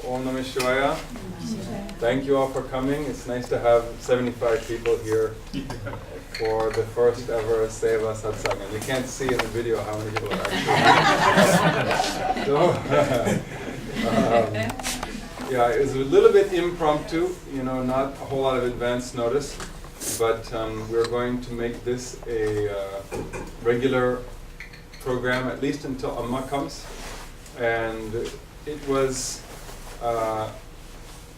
Om Namah Shivaya. Thank you all for coming. It's nice to have 75 people here for the first ever Seva Satsang. And you can't see in the video how many people are actually. Yeah, it was a little bit impromptu, not a whole lot of advance notice. But we're going to make this a regular program, at least until Amma comes. And it was a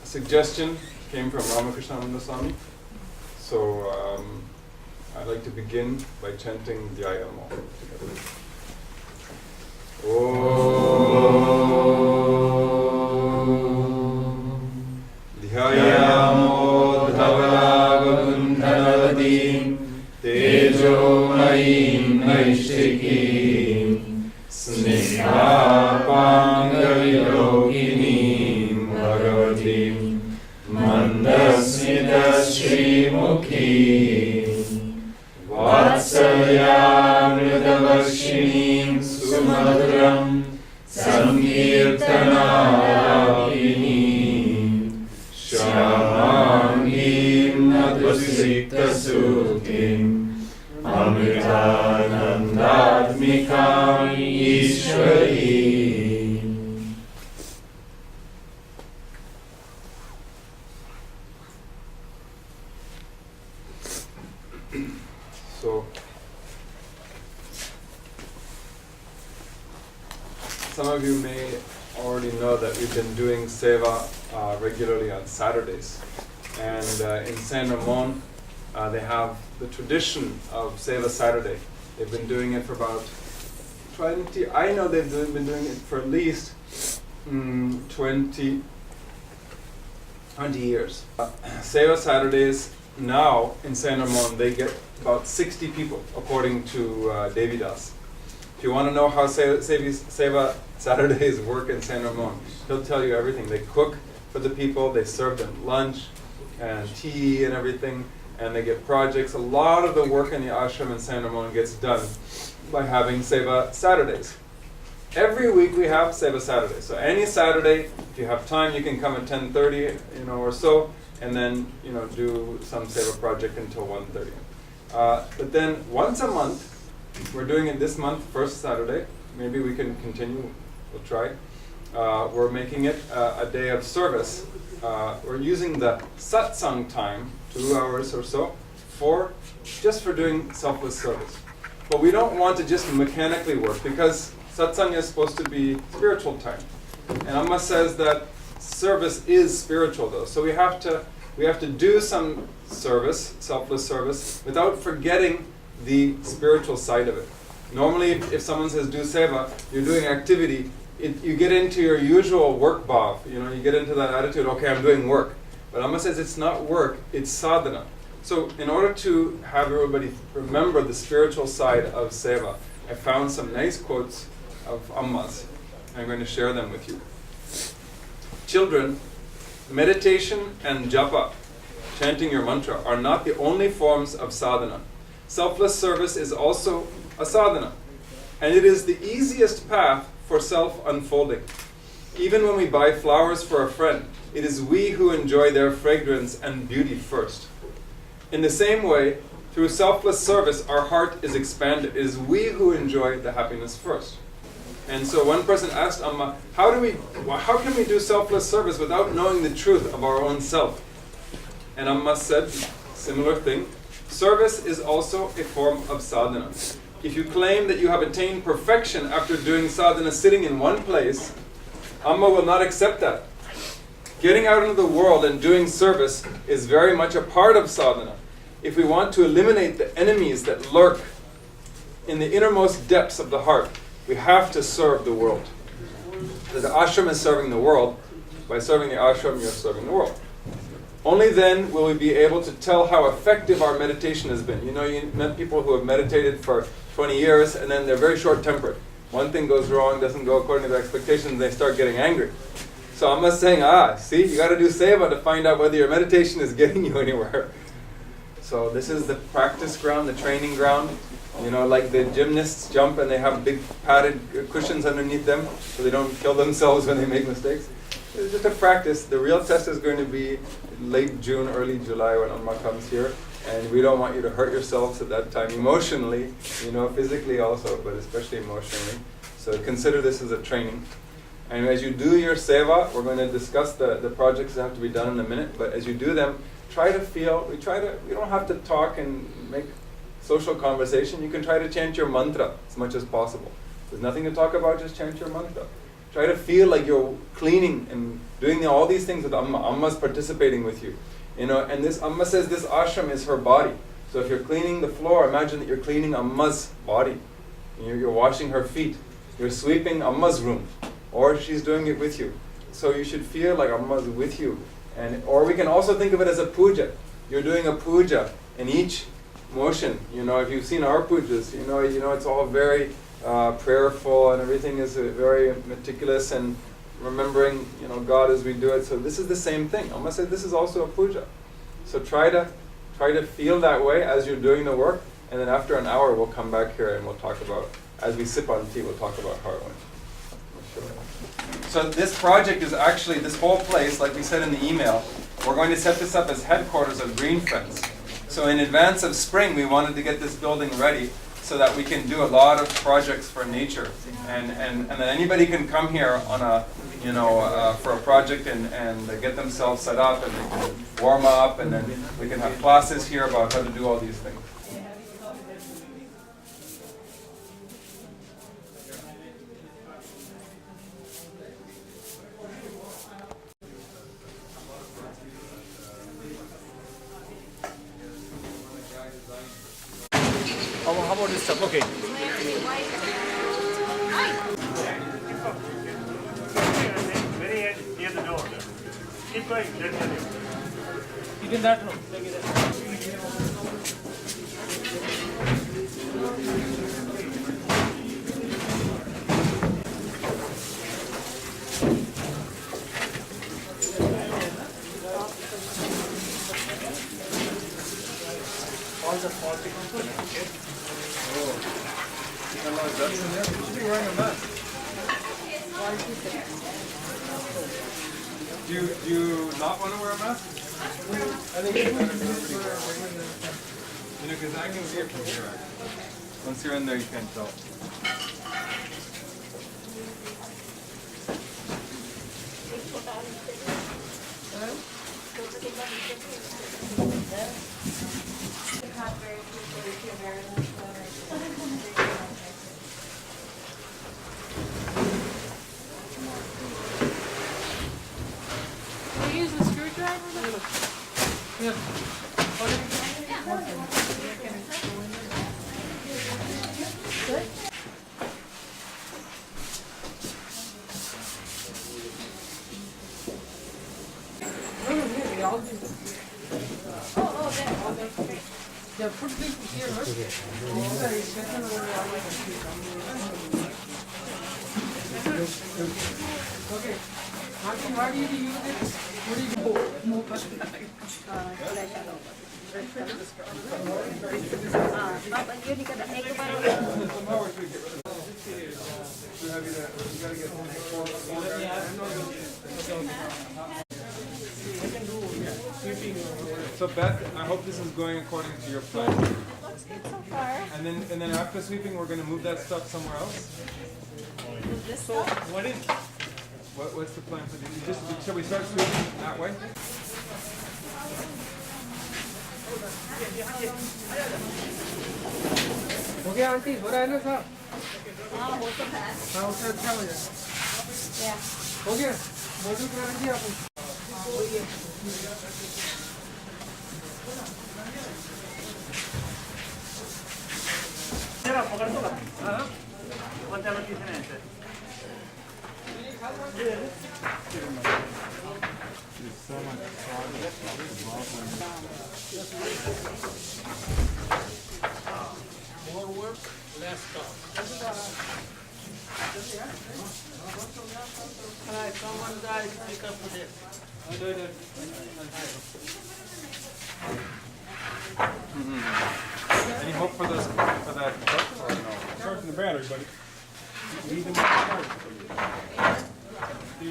suggestion, came from Ramakrishna Swami. So I'd like to begin by chanting Dhyayamo together. Om Dhyayamo Dhavalagundhanavadim Tejomayim Naishtikim Snighapangavilokinim Bhagavatim Mandasmita Srimukhim Vatsalyamridavashinim Sumadram Sankirtanalapinim Shamangim Madhusiktasukim Amritanandadmikam Ishwarim. So, some of you may already know that we've been doing Seva regularly on Saturdays. And in Saint Ramon, they have the tradition of Seva Saturday. They've been doing it for about 20, I know they've been doing it for at least 20 years. Seva Saturdays now in Saint Ramon, they get about 60 people, according to Devidas. If you want to know how Seva Saturdays work in Saint Ramon, he'll tell you everything. They cook for the people, they serve them lunch and tea and everything, and they get projects. A lot of the work in the ashram in Saint Ramon gets done by having Seva Saturdays. Every week we have Seva Saturdays. So any Saturday, if you have time, you can come at 10:30, or so, and then do some Seva project until 1:30. But then once a month, we're doing it this month, first Saturday. Maybe we can continue. We'll try. We're making it a day of service. We're using the Satsang time, 2 hours or so, just for doing selfless service. But we don't want to just mechanically work, because Satsang is supposed to be spiritual time. And Amma says that service is spiritual, though. So we have to do some service, selfless service, without forgetting the spiritual side of it. Normally, if someone says do seva, you're doing activity, you get into your usual work bhav, you get into that attitude, okay, I'm doing work. But Amma says it's not work, it's sadhana. So in order to have everybody remember the spiritual side of seva, I found some nice quotes of Amma's. I'm going to share them with you. Children, meditation and japa, chanting your mantra, are not the only forms of sadhana. Selfless service is also a sadhana, and it is the easiest path for self-unfolding. Even when we buy flowers for a friend, it is we who enjoy their fragrance and beauty first. In the same way, through selfless service, our heart is expanded. It is we who enjoy the happiness first. And so one person asked Amma, how can we do selfless service without knowing the truth of our own self? And Amma said, similar thing, service is also a form of sadhana. If you claim that you have attained perfection after doing sadhana sitting in one place, Amma will not accept that. Getting out into the world and doing service is very much a part of sadhana. If we want to eliminate the enemies that lurk in the innermost depths of the heart, we have to serve the world. So the ashram is serving the world. By serving the ashram, you're serving the world. Only then will we be able to tell how effective our meditation has been. You met people who have meditated for 20 years and then they're very short-tempered. One thing goes wrong, doesn't go according to their expectations, they start getting angry. So I'm not saying, see, you got to do seva to find out whether your meditation is getting you anywhere. So this is the practice ground, the training ground. Like the gymnasts jump and they have big padded cushions underneath them so they don't kill themselves when they make mistakes. It's just a practice. The real test is going to be late June, early July when Amma comes here. And we don't want you to hurt yourselves at that time emotionally, physically also, but especially emotionally. So consider this as a training. And as you do your seva, we're going to discuss the projects that have to be done in a minute, but as you do them, try to feel, we don't have to talk and make social conversation. You can try to chant your mantra as much as possible. There's nothing to talk about, just chant your mantra. Try to feel like you're cleaning and doing all these things with Amma. Amma's participating with you. And this Amma says this ashram is her body. So if you're cleaning the floor, imagine that you're cleaning Amma's body. You're washing her feet. You're sweeping Amma's room. Or she's doing it with you. So you should feel like Amma's with you. Or we can also think of it as a puja. You're doing a puja in each motion. If you've seen our pujas, it's all very prayerful and everything is very meticulous and remembering, God as we do it. So this is the same thing. Amma said this is also a puja. So try to feel that way as you're doing the work, and then after an hour we'll come back here and we'll talk about, as we sip on tea, we'll talk about how it went. So this project is actually, this whole place, like we said in the email, we're going to set this up as headquarters of Green Friends. So in advance of spring, we wanted to get this building ready so that we can do a lot of projects for nature, and then anybody can come here on a for a project and get themselves set up, and they can warm up, and then we can have classes here about how to do all these things. How about this stuff? Okay. Very end near the door. Keep going. Keep in that room. Take it there. All the politics. Oh, that's in there. You should be wearing a mask. Do you not want to wear a mask? I think it's better because I can see it from here. Once you're in there, you can't tell. We use a screwdriver? The food is here, okay. Martin, why did you use it? What did you So Beth, I hope this is going according to your plan. Looks good so far. And then after sweeping, we're going to move that stuff somewhere else. Move this stuff. What's the plan for this? Shall we start sweeping that way? हो गया aunty हो रहा है ना साहब हाँ हो तो है हाँ उससे अच्छा हो जाए या हो गया मॉडल करा दीजिए आप Era poco sola. Quante anni ti tenete? More work, less talk. Alright, someone guys pick up this. I'll do it. Any hope for that truck or no? Charging the battery, buddy. Leave them.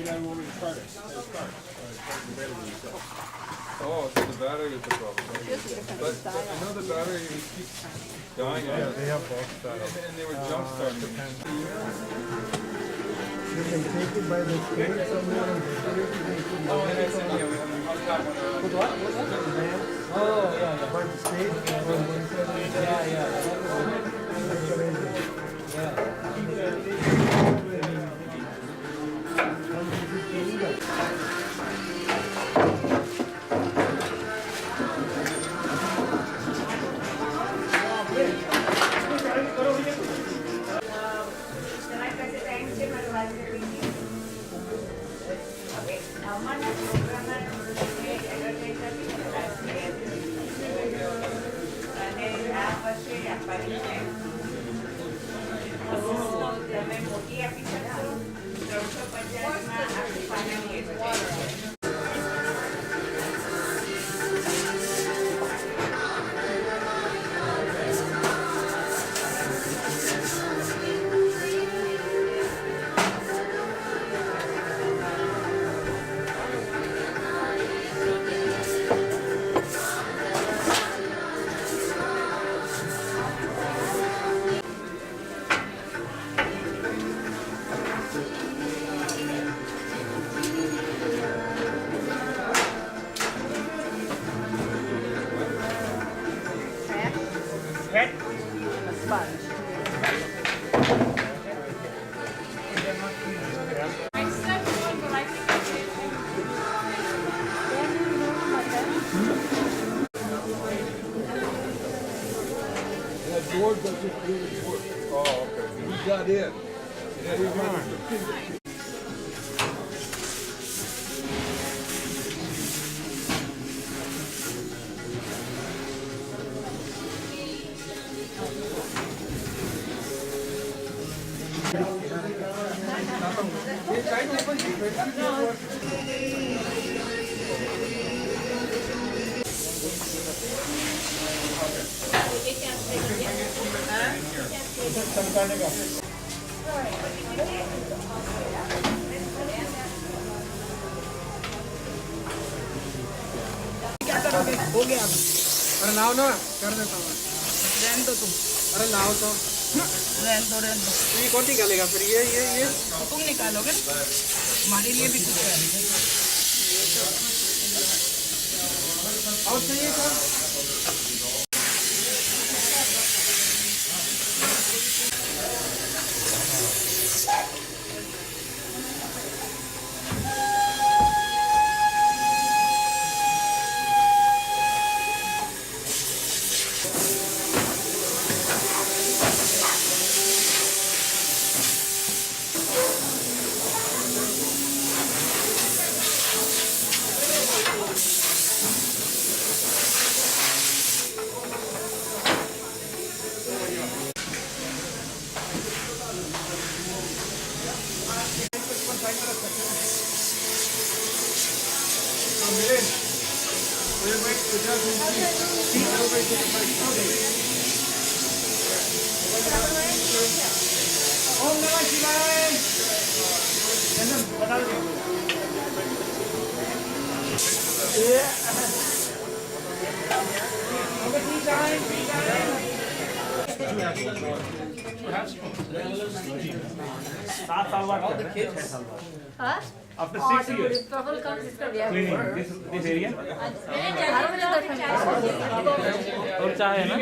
Oh, so the battery is the problem. But I know the battery keeps dying. Yeah, they have both styles. And they were jump starting. You can take it by the state somewhere and Oh, and I said, yeah, we have one. With what? Oh, yeah. By the state? George doesn't really work. Oh, okay. He got in. Yeah, he got in. हो गया अरे लाओ ना कर देता हूँ रहने दो तुम अरे लाओ तो रहने दो ये कौन निकालेगा फिर ये तुम निकालोगे हमारे लिए भी कुछ है और चाहिए क्या ओम नमः शिवाय बता दो सात साल बाद Huh? after Oh, 6 years if trouble comes, it's gonna be cleaning everywhere. this area और चाहे ना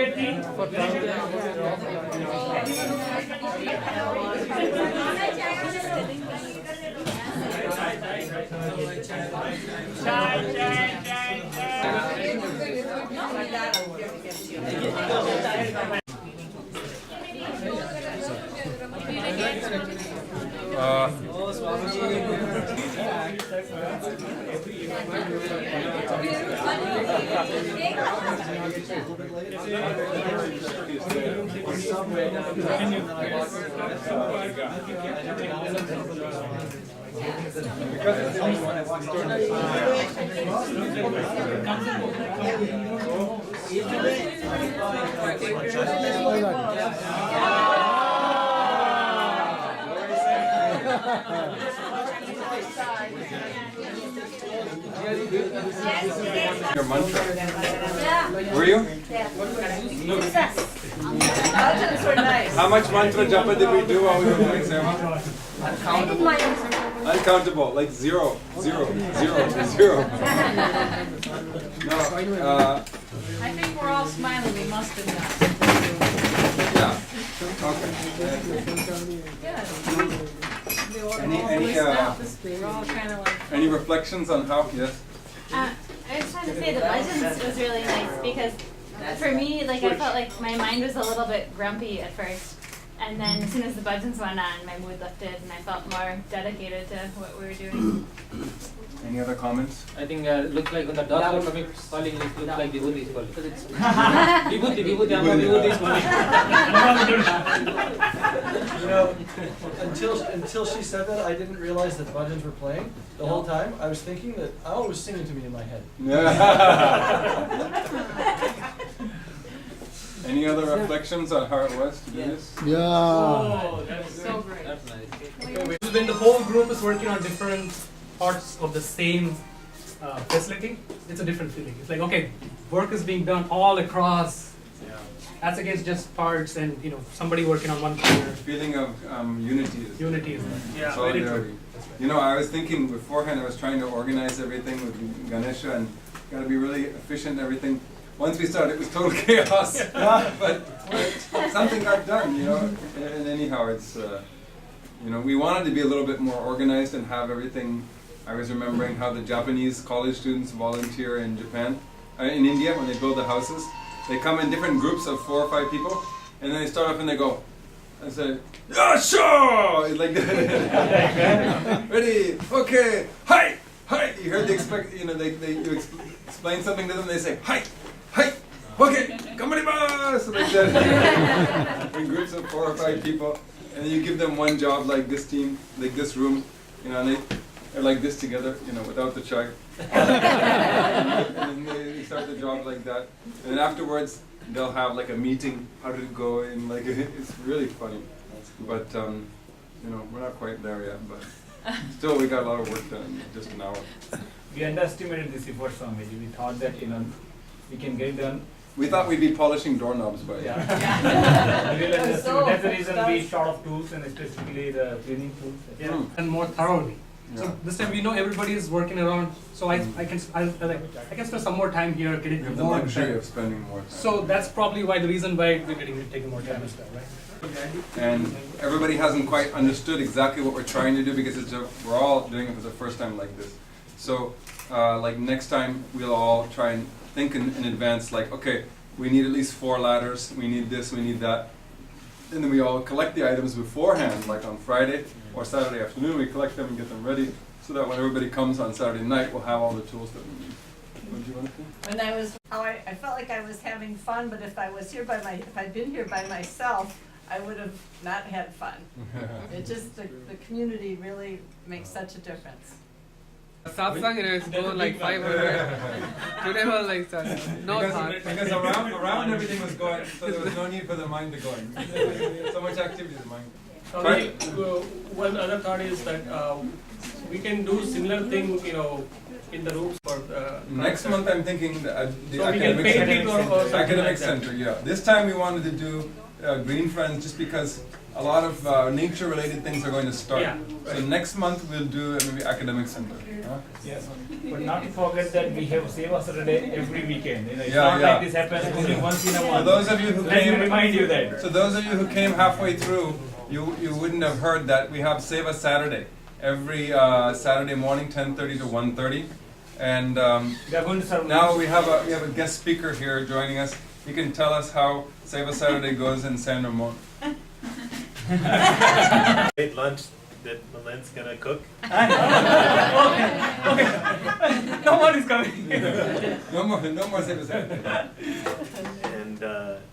Your mantra. Yeah. Were you? Success. Bhajans were nice. How much mantra japa did we do while we were doing Seva? I did mine. Uncountable, like zero, zero, zero, zero. No, I think we're all smiling, we must have done. yeah. Okay. Yeah. Any We're all kind of like. any reflections on how? Yes. I was trying to say the legends was really nice because for me, like I felt like my mind was a little bit grumpy at first. And then as soon as the budgets went on, my mood lifted and I felt more dedicated to what we were doing. Any other comments? I think it looks like when the dogs were coming, calling, it looks like Vibhuti is calling. Because it's Vibhuti, Vibhuti is calling. You know, until she said that, I didn't realize that bhajans were playing the whole time. I was thinking that Al was singing to me in my head. Any other reflections on how it was to do this? Yeah. Oh, that's so great. That's nice. When the whole group is working on different parts of the same facility, it's a different feeling. It's like, okay, work is being done all across. That's against just parts and somebody working on one corner. Feeling of unity. Unity is Yeah, solidarity. You know, I was thinking beforehand, I was trying to organize everything with Ganesha and got to be really efficient and everything. Once we started, it was total chaos. But something got done, And anyhow, it's, we wanted to be a little bit more organized and have everything. I was remembering how the Japanese college students volunteer in Japan, in India, when they build the houses. They come in different groups of 4 or 5 people, and then they start off and they go, I say, yeah, sure! Like, ready, okay, hi, hi. You heard you explain something to them, they say, hi, hi, okay, kamarimasu! So like that. In groups of 4 or 5 people, and then you give them one job like this team, like this room, and they're like this together, without the chai. And then they start the job like that. And then afterwards, they'll have like a meeting, how did it go, and like, it's really funny. But, we're not quite there yet, but still we got a lot of work done in just an hour. We underestimated this effort, Swamiji. We thought that, we can get it done. We thought we'd be polishing doorknobs by Yeah. We really underestimated. That's the reason we short of tools and specifically the cleaning tools. Yeah. And more thoroughly. Yeah. So this time we know everybody is working around, so I can spend some more time here getting We have the more luxury better. of spending more time. So that's probably the reason why we're taking more time as well, right? And everybody hasn't quite understood exactly what we're trying to do because we're all doing it for the first time like this. So, like next time we'll all try and think in advance, like, okay, we need at least 4 ladders, we need this, we need that. And then we all collect the items beforehand, like on Friday or Saturday afternoon, we collect them and get them ready so that when everybody comes on Saturday night, we'll have all the tools that we need. What do you want to say? When I felt like I was having fun, but if I'd been here by myself, I would have not had fun. It just, the community really makes such a difference. Satsang, it's going like 500. Today was like no thought. Because around everything was going, so there was no need for the mind to go in. So much activity in the mind. One other thought is that we can do similar thing, in the rooms for Next month I'm thinking the So we can academic paint it or something academic like that. center, yeah. This time we wanted to do Green Friends just because a lot of nature-related things are going to start. Yeah, So right. next month we'll do maybe academic center. Huh? Yes. But not to forget that we have Seva Saturday every weekend. It's Yeah, not yeah. like this happens only once in a For month. those of you who Let me came, remind you that. so those of you who came halfway through, you wouldn't have heard that we have Seva Saturday every Saturday morning, 10:30 to 1:30, and We are going to serve now we have a guest speaker here joining us. He can tell us how Seva Saturday goes in San Ramon. Great lunch that Malin's gonna cook. No one is coming. No more Seva Saturday. And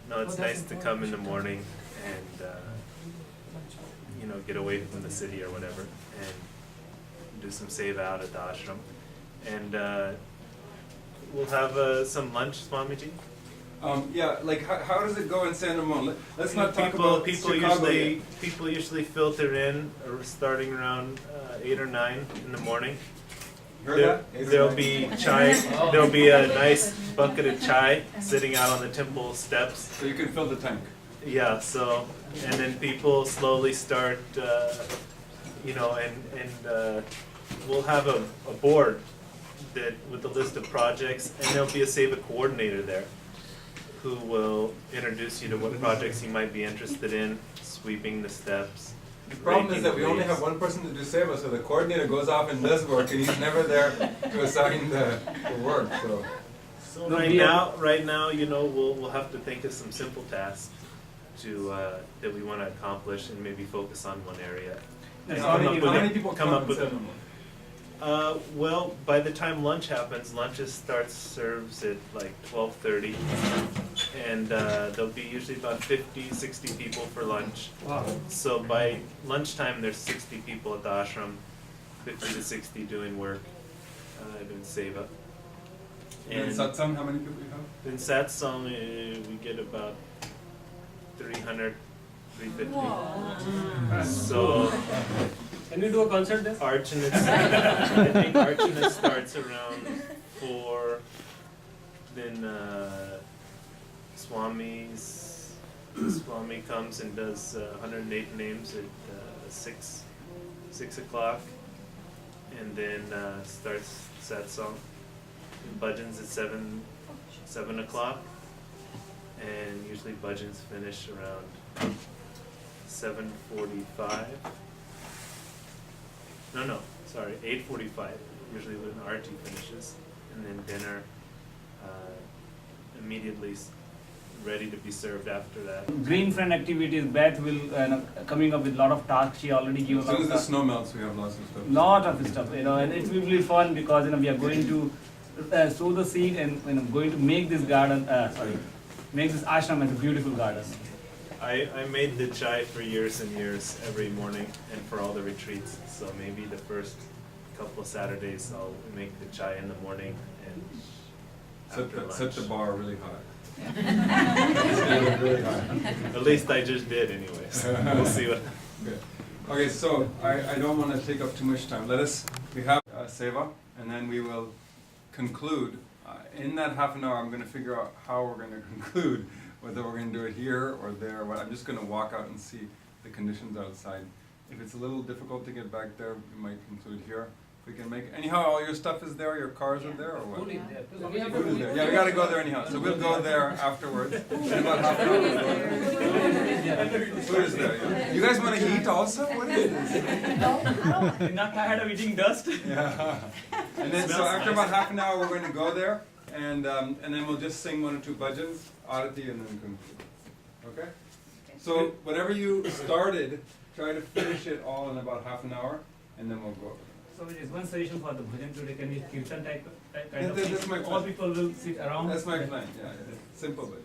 no, it's nice to come in the morning and get away from the city or whatever and do some seva out at the ashram. And we'll have some lunch, Swamiji. Yeah, like how does it go in San Ramon? Let's not talk people, about people Chicago usually yet. people usually filter in starting around 8 or 9 in the morning. Heard that? 8 or There'll 9? be chai. There'll be a nice bucket of chai sitting out on the temple steps. So you can fill the tank. Yeah. So and then people slowly start, and we'll have a board that with a list of projects, and there'll be a Seva coordinator there who will introduce you to what projects you might be interested in, sweeping the steps. The problem is that we only have one person to do Seva, so the coordinator goes off and does work, and he's never there to assign the work. So Right now, we'll have to think of some simple tasks that we want to accomplish, and maybe focus on one area. And how come up many with people come come up in with San Ramon? Well, by the time lunch happens, serves at like 12:30, and there'll be usually about 50, 60 people for lunch. Wow. So by lunchtime, there's 60 people at the ashram, 50 to 60 doing work, doing seva. And Satsang, how many people you have? In Satsang, we get about 300, 350. Whoa. So Can we do a concert there? Archana, I think Archana starts around 4. Then Swami comes and does 108 names at 6 o'clock, and then starts satsang. Bhajans at 7 o'clock, and usually bhajans finish around 7:45. No, sorry, 8:45. Usually when Arti finishes, and then dinner immediately ready to be served after that. Green Friend activities, Beth will coming up with a lot of tasks. She already gave As soon as the snow melts, we have lots of stuff. lot of stuff, and it will be fun because we are going to sow the seed and going to make this garden, make this ashram as a beautiful garden. I made the chai for years and years every morning and for all the retreats. So maybe the first couple of Saturdays I'll make the chai in the morning and after lunch. Set the bar really high. Really high. At least I just did anyways. We'll see what. Good. Okay, so I don't want to take up too much time. We have Seva, and then we will conclude. In that half an hour, I'm going to figure out how we're going to conclude, whether we're going to do it here or there. I'm just going to walk out and see the conditions outside. If it's a little difficult to get back there, we might conclude here. We can make anyhow. All your stuff is there. Your cars are there, or what? Food is there. Food is there. Yeah, we got to go there anyhow. So we'll go there afterwards. In about half an hour, we'll go there. Food is there. Yeah. You guys want to eat also? What is this? You're not tired of eating dust? Yeah. And then so after about half an hour, we're going to go there, and then we'll just sing 1 or 2 bhajans, arati, and then conclude. Okay? So whatever you started, try to finish it all in about half an hour, and then we'll go. So there is one solution for the bhajan today. Can you kirtan type kind of That's thing? my All plan. people will sit around. That's my plan. Yeah, yeah. Simple bhajan.